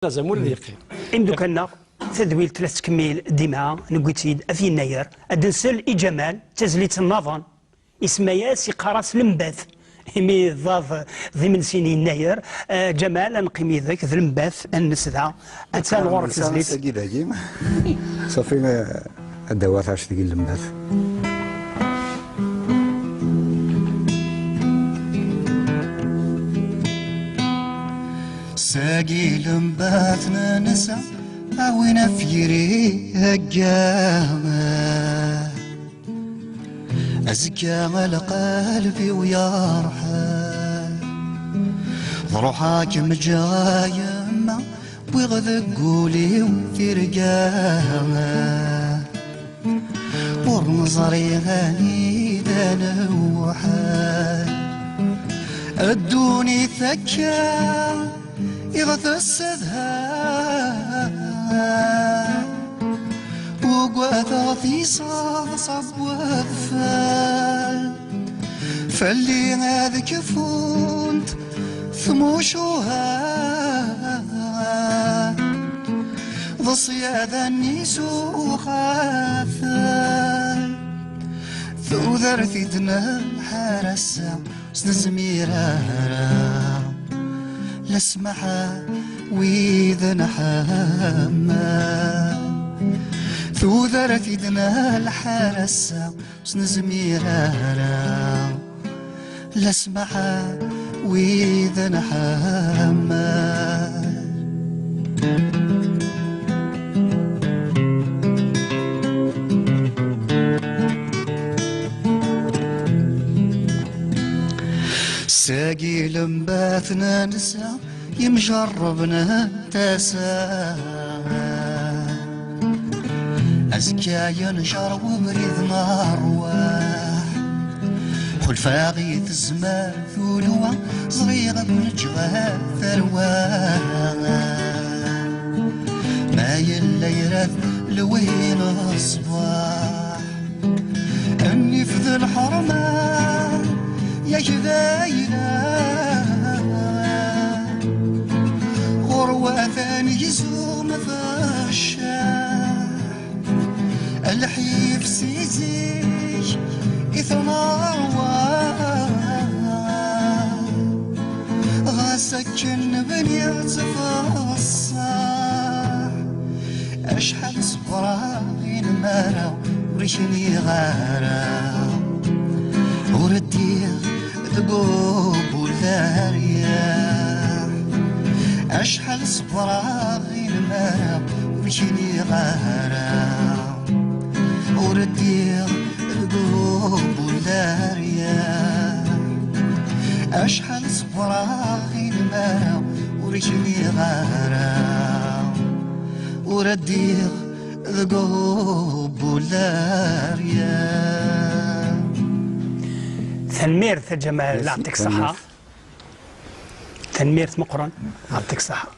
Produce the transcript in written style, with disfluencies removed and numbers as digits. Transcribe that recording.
زمول ذيقي عندو كنا تدويل ثلاث كميل ديما نقول في يناير ادنسل جمال تزليت النظام اسمها ياسي قراص المباث مي ضاف ضمن سنين يناير جمال نقيمي ذاك ذا المباث النسدها اتسال غور تزليت ساكي صافي الدوات عاش ذيك المباث ساقي لمبات ننسى أوين فيري هجامة أزكى القلب ويرحل ضروحك مجايمة بغذ قولي وفرقامة ورنظري غني دنوحل الدوني ثكا يغث السذهاب وقوة في صعب وذفال فاللي هذا كفونت ثموشوها ضصيادة النيسو خاثال ذو ذرثي دنا حرسة سنزميرا لسمحا وإذا نحاما ثو ذرثي دنا الحرسة سنزميرا لسمحا وإذا نحاما ساقي لمباثنا نسى يمجربنا تسا أزكى ينشر وبريد نارواح خلفاغي الزمان ثلوة صغيرة بالجغال ثرواه ما يلا يرث لوين الصباح أني في ذي الحرمان يا جذاينا غروة ثاني يزوم فالشاح الحيف سيزيك إثنار غاسكن بنيات فالصاح أشحال صبراغين مارا ورشني غارا وردي ذقوب والذارية أشحال صبراغي المرا وشني غارة وردي ذقوب والذارية أشحال صبراغي المرا وشني غارة وردي ذقوب والذارية. تنميرت جمال يعطيك الصحة تنميرت مقرن يعطيك الصحة.